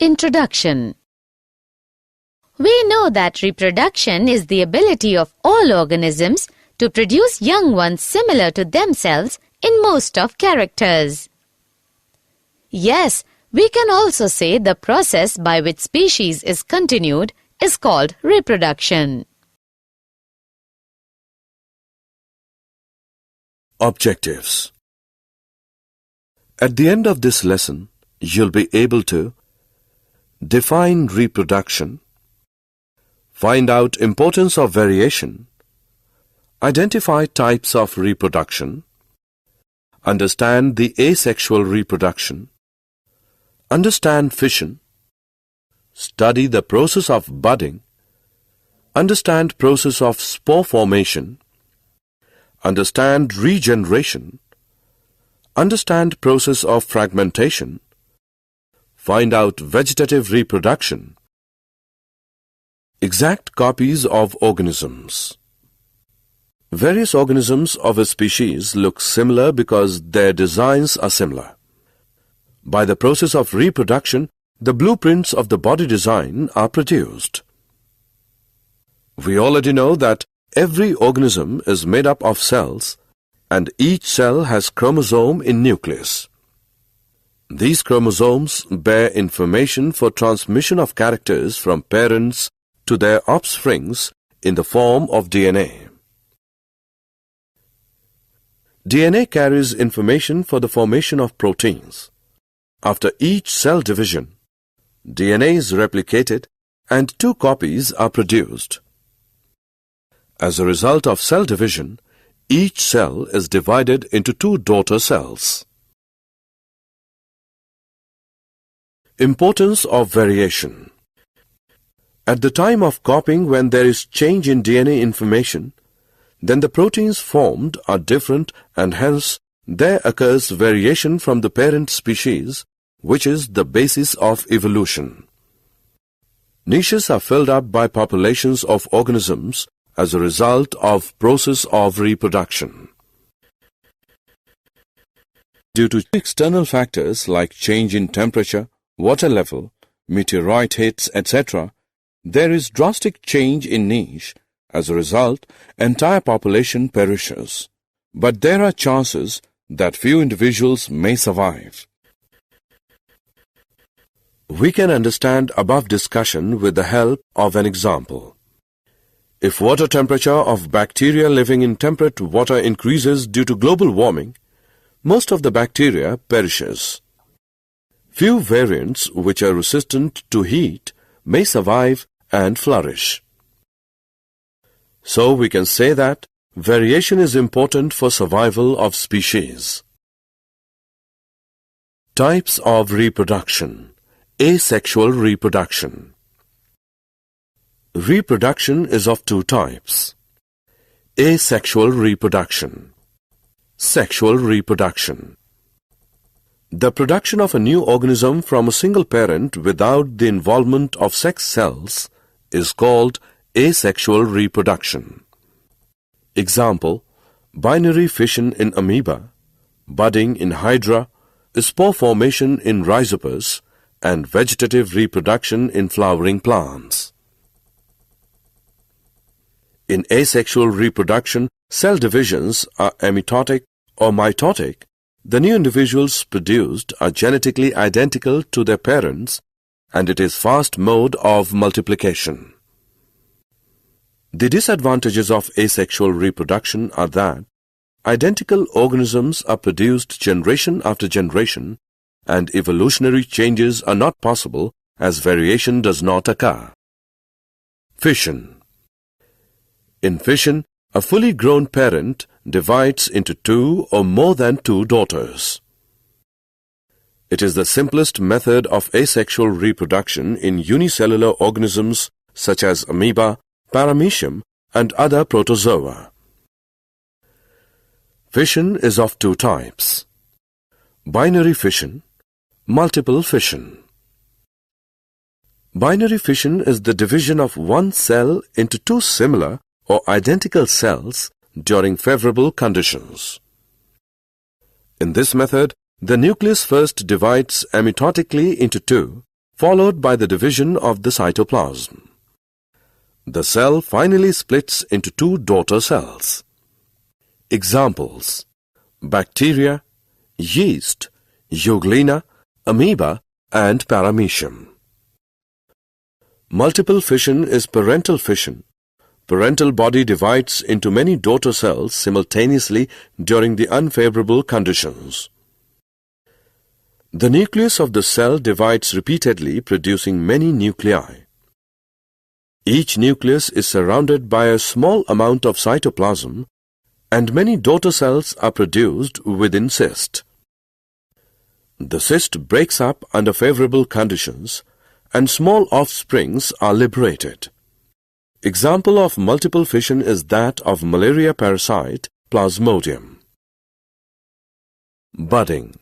Introduction. We know that reproduction is the ability of all organisms to produce young ones similar to themselves in most of characters. Yes, we can also say the process by which species is continued is called reproduction. Objectives. At the end of this lesson, you'll be able to define reproduction, find out importance of variation, identify types of reproduction, understand the asexual reproduction, understand fission, study the process of budding, understand process of spore formation, understand regeneration, understand process of fragmentation, find out vegetative reproduction, exact copies of organisms. Various organisms of a species look similar because their designs are similar. By the process of reproduction, the blueprints of the body design are produced. We already know that every organism is made up of cells, and each cell has chromosome in nucleus. These chromosomes bear information for transmission of characters from parents to their offsprings in the form of DNA. DNA carries information for the formation of proteins. After each cell division, DNA is replicated and 2 copies are produced. As a result of cell division, each cell is divided into 2 daughter cells. Importance of variation. At the time of copying, when there is change in DNA information, then the proteins formed are different and hence there occurs variation from the parent species, which is the basis of evolution. Niches are filled up by populations of organisms as a result of process of reproduction. Due to external factors like change in temperature, water level, meteorite hits, etc., there is drastic change in niche. As a result, entire population perishes. But there are chances that few individuals may survive. We can understand above discussion with the help of an example. If water temperature of bacteria living in temperate water increases due to global warming, most of the bacteria perishes. Few variants which are resistant to heat may survive and flourish. So we can say that variation is important for survival of species. Types of reproduction. Asexual reproduction. Reproduction is of 2 types. Asexual reproduction. Sexual reproduction. The production of a new organism from a single parent without the involvement of sex cells is called asexual reproduction. Example: binary fission in amoeba, budding in hydra, spore formation in rhizopus, and vegetative reproduction in flowering plants. In asexual reproduction, cell divisions are amitotic or mitotic. The new individuals produced are genetically identical to their parents, and it is fast mode of multiplication. The disadvantages of asexual reproduction are that identical organisms are produced generation after generation, and evolutionary changes are not possible as variation does not occur. Fission. In fission, a fully grown parent divides into 2 or more than 2 daughters. It is the simplest method of asexual reproduction in unicellular organisms such as amoeba, paramecium, and other protozoa. Fission is of 2 types: binary fission, multiple fission. Binary fission is the division of one cell into 2 similar or identical cells during favorable conditions. In this method, the nucleus first divides amitotically into 2, followed by the division of the cytoplasm. The cell finally splits into two daughter cells. Examples: bacteria, yeast, euglena, amoeba, and paramecium. Multiple fission is parental fission. Parental body divides into many daughter cells simultaneously during the unfavorable conditions. The nucleus of the cell divides repeatedly, producing many nuclei. Each nucleus is surrounded by a small amount of cytoplasm, and many daughter cells are produced within cyst. The cyst breaks up under favorable conditions, and small offsprings are liberated. Example of multiple fission is that of malaria parasite Plasmodium. Budding.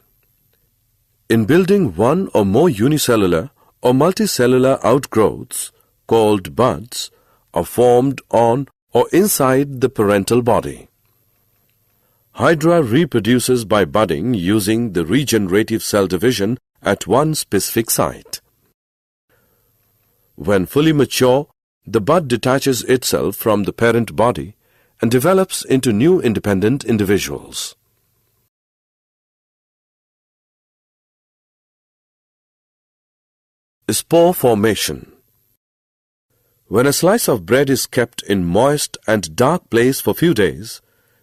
In building one or more unicellular or multicellular outgrowths, called buds, are formed on or inside the parental body. Hydra reproduces by budding using the regenerative cell division at one specific site. When fully mature, the bud detaches itself from the parent body and develops into new independent individuals. Spore formation. When a slice of bread is kept in moist and dark place for few days,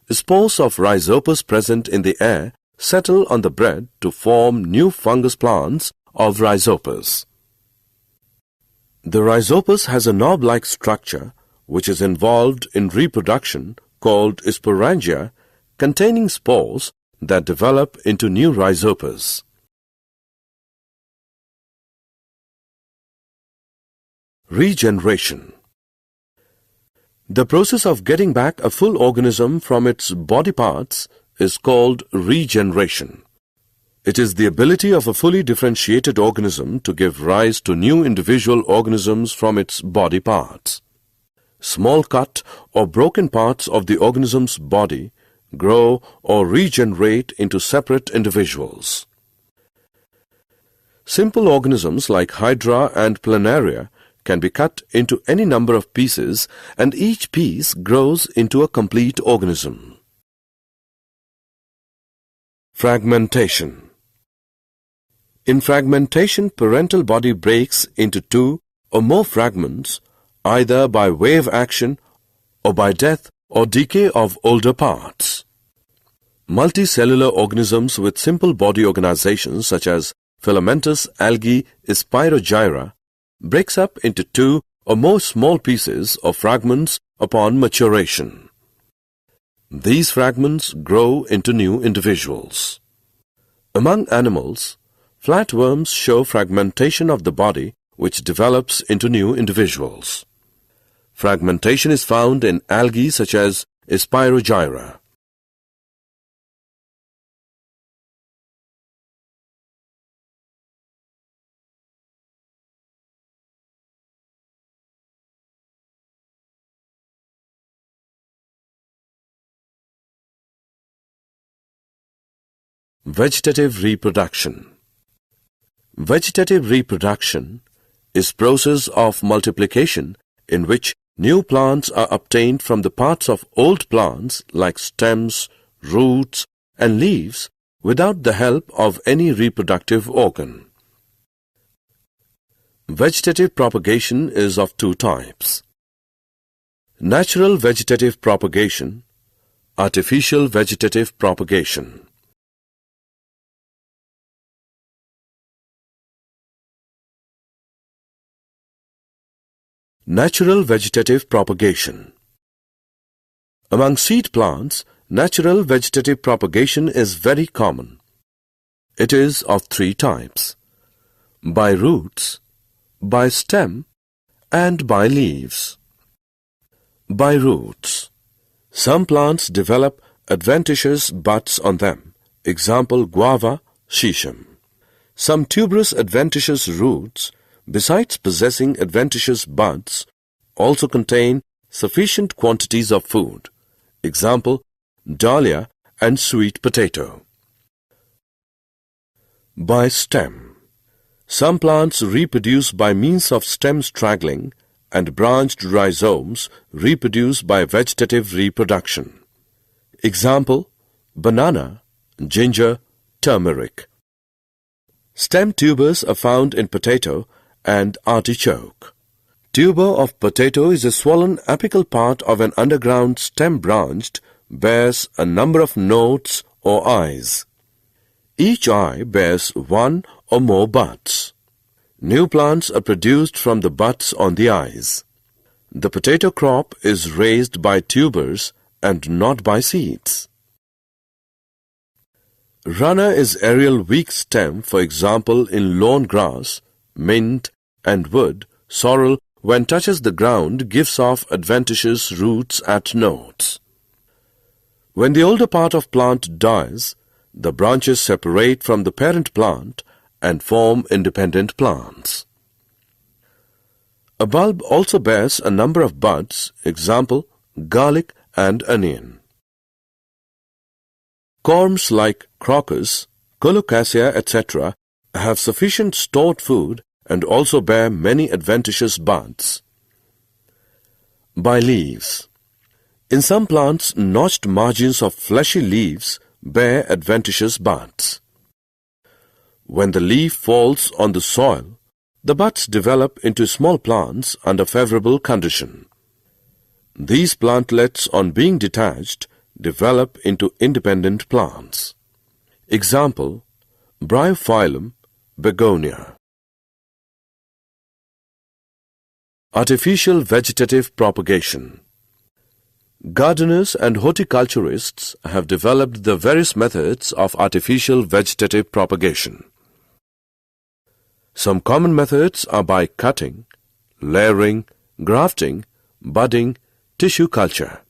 spores of rhizopus present in the air settle on the bread to form new fungus plants of rhizopus. The rhizopus has a knob-like structure which is involved in reproduction called sporangia, containing spores that develop into new rhizopus. Regeneration. The process of getting back a full organism from its body parts is called regeneration. It is the ability of a fully differentiated organism to give rise to new individual organisms from its body parts. Small cut or broken parts of the organism's body grow or regenerate into separate individuals. Simple organisms like Hydra and Planaria can be cut into any number of pieces, and each piece grows into a complete organism. Fragmentation. In fragmentation, parental body breaks into two or more fragments, either by wave action or by death or decay of older parts. Multicellular organisms with simple body organizations such as filamentous algae Spirogyra breaks up into two or more small pieces or fragments upon maturation. These fragments grow into new individuals. Among animals, flatworms show fragmentation of the body which develops into new individuals. Fragmentation is found in algae such as Spirogyra. Vegetative reproduction. Vegetative reproduction is process of multiplication in which new plants are obtained from the parts of old plants like stems, roots, and leaves without the help of any reproductive organ. Vegetative propagation is of two types: natural vegetative propagation, artificial vegetative propagation. Natural vegetative propagation. Among seed plants, natural vegetative propagation is very common. It is of three types: by roots, by stem, and by leaves. By roots. Some plants develop adventitious buds on them, example guava, shisham. Some tuberous adventitious roots, besides possessing adventitious buds, also contain sufficient quantities of food, example dahlia and sweet potato. By stem. Some plants reproduce by means of stem straggling, and branched rhizomes reproduce by vegetative reproduction. Example: banana, ginger, turmeric. Stem tubers are found in potato and artichoke. Tuber of potato is a swollen apical part of an underground stem branched, bears a number of nodes or eyes. Each eye bears one or more buds. New plants are produced from the buds on the eyes. The potato crop is raised by tubers and not by seeds. Runner is aerial weak stem, for example in lawn grass, mint and wood. Sorrel, when touches the ground, gives off adventitious roots at nodes. When the older part of plant dies, the branches separate from the parent plant and form independent plants. A bulb also bears a number of buds, example, garlic and onion. Corms like crocus, colocasia, etc. have sufficient stored food and also bear many adventitious buds. By leaves. In some plants, notched margins of fleshy leaves bear adventitious buds. When the leaf falls on the soil, the buds develop into small plants under favorable condition. These plantlets, on being detached, develop into independent plants. Example: Bryophyllum, begonia. Artificial vegetative propagation. Gardeners and horticulturists have developed the various methods of artificial vegetative propagation. Some common methods are by cutting, layering, grafting, budding, tissue culture.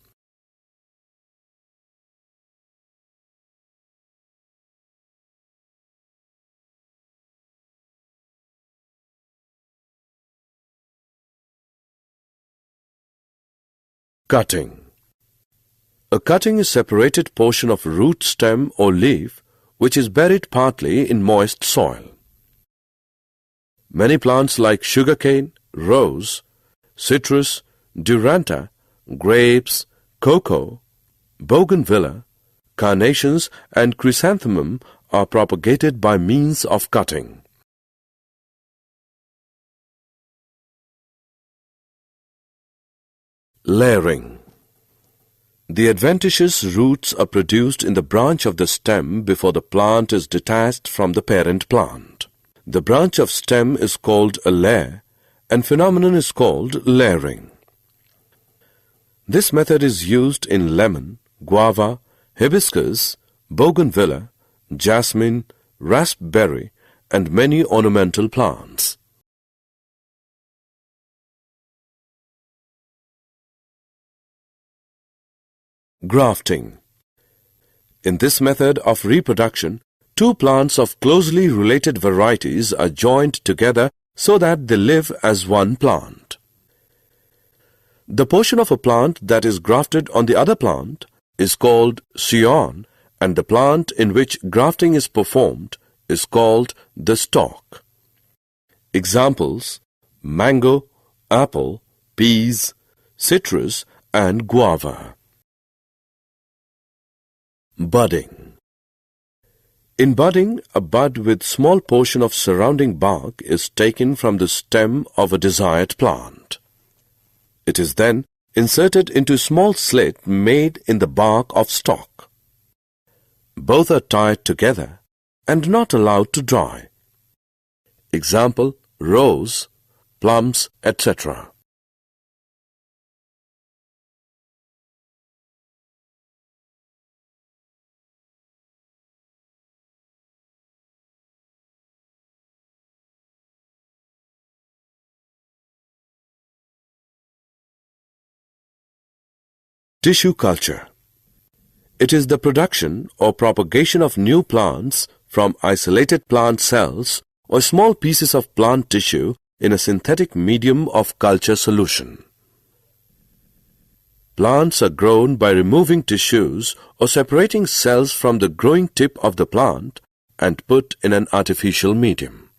Cutting. A cutting is separated portion of root, stem or leaf which is buried partly in moist soil. Many plants like sugarcane, rose, citrus, duranta, grapes, cocoa, bougainvillea, carnations and chrysanthemum are propagated by means of cutting. Layering. The adventitious roots are produced in the branch of the stem before the plant is detached from the parent plant. The branch of stem is called a layer, and phenomenon is called layering. This method is used in lemon, guava, hibiscus, bougainvillea, jasmine, raspberry, and many ornamental plants. Grafting. In this method of reproduction, two plants of closely related varieties are joined together so that they live as one plant. The portion of a plant that is grafted on the other plant is called scion, and the plant in which grafting is performed is called the stalk. Examples: mango, apple, peas, citrus, and guava. Budding. In budding, a bud with small portion of surrounding bark is taken from the stem of a desired plant. It is then inserted into a small slit made in the bark of stalk. Both are tied together and not allowed to dry. Example: rose, plums, etc. Tissue culture. It is the production or propagation of new plants from isolated plant cells or small pieces of plant tissue in a synthetic medium of culture solution. Plants are grown by removing tissues or separating cells from the growing tip of the plant and put in an artificial medium.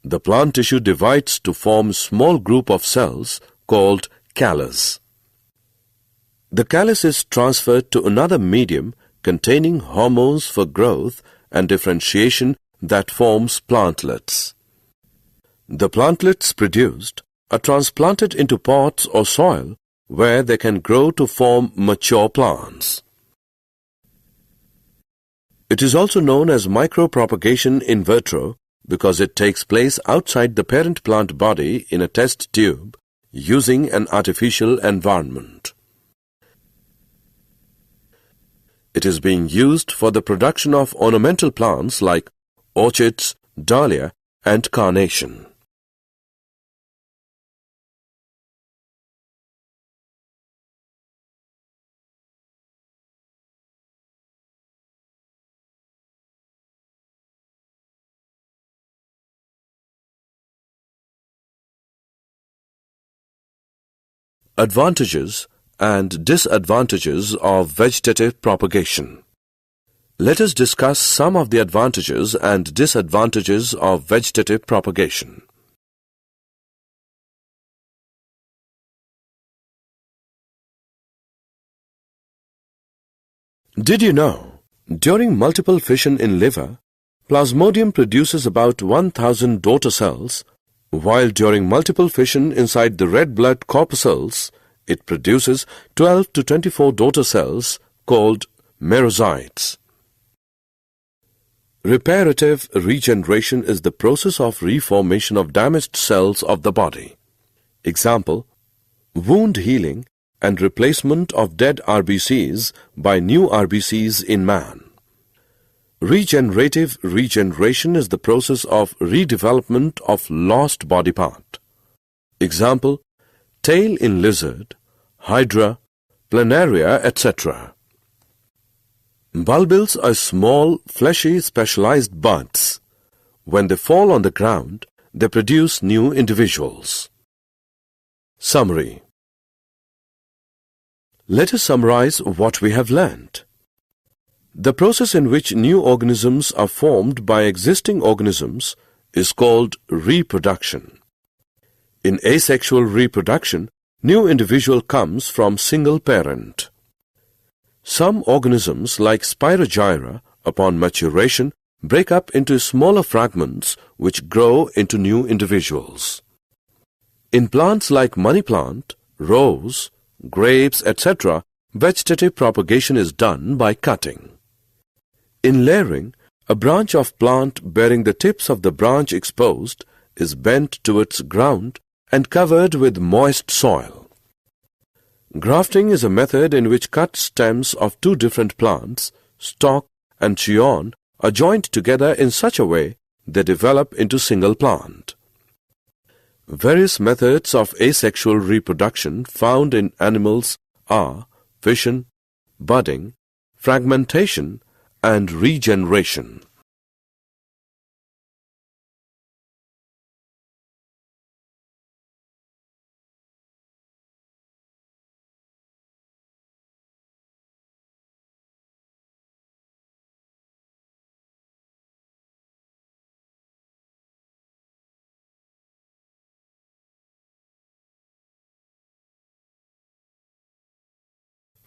The plant tissue divides to form a small group of cells called callus. The callus is transferred to another medium containing hormones for growth and differentiation that forms plantlets. The plantlets produced are transplanted into pots or soil where they can grow to form mature plants. It is also known as micropropagation in vitro because it takes place outside the parent plant body in a test tube using an artificial environment. It is being used for the production of ornamental plants like orchids, dahlia, and carnation. Advantages and disadvantages of vegetative propagation. Let us discuss some of the advantages and disadvantages of vegetative propagation. Did you know, during multiple fission in liver, Plasmodium produces about 1,000 daughter cells, while during multiple fission inside the red blood corpuscles, it produces 12 to 24 daughter cells called merocytes. Reparative regeneration is the process of reformation of damaged cells of the body. Example, wound healing and replacement of dead RBCs by new RBCs in man. Regenerative regeneration is the process of redevelopment of lost body part. Example, tail in lizard, hydra, planaria, etc. Bulbils are small, fleshy, specialized buds. When they fall on the ground, they produce new individuals. Summary. Let us summarize what we have learned. The process in which new organisms are formed by existing organisms is called reproduction. In asexual reproduction, new individual comes from single parent. Some organisms like Spirogyra, upon maturation, break up into smaller fragments which grow into new individuals. In plants like money plant, rose, grapes, etc., vegetative propagation is done by cutting. In layering, a branch of plant bearing the tips of the branch exposed is bent towards ground and covered with moist soil. Grafting is a method in which cut stems of two different plants, stalk and chignon, are joined together in such a way they develop into single plant. Various methods of asexual reproduction found in animals are fission, budding, fragmentation, and regeneration.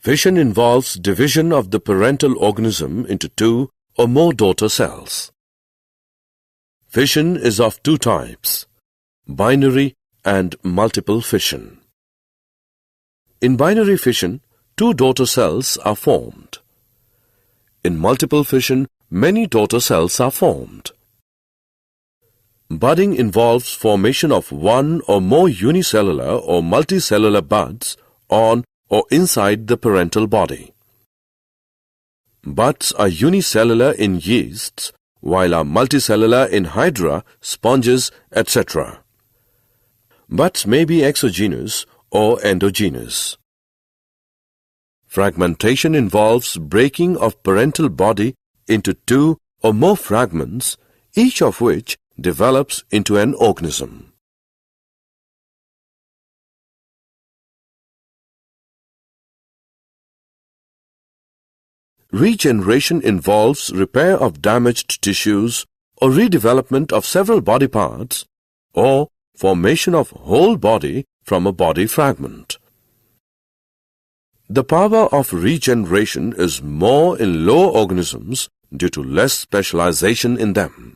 Fission involves division of the parental organism into two or more daughter cells. Fission is of two types, binary and multiple fission. In binary fission, two daughter cells are formed. In multiple fission, many daughter cells are formed. Budding involves formation of one or more unicellular or multicellular buds on or inside the parental body. Buds are unicellular in yeasts, while are multicellular in hydra, sponges, etc. Buds may be exogenous or endogenous. Fragmentation involves breaking of parental body into two or more fragments, each of which develops into an organism. Regeneration involves repair of damaged tissues or redevelopment of several body parts, or formation of whole body from a body fragment. The power of regeneration is more in lower organisms due to less specialization in them.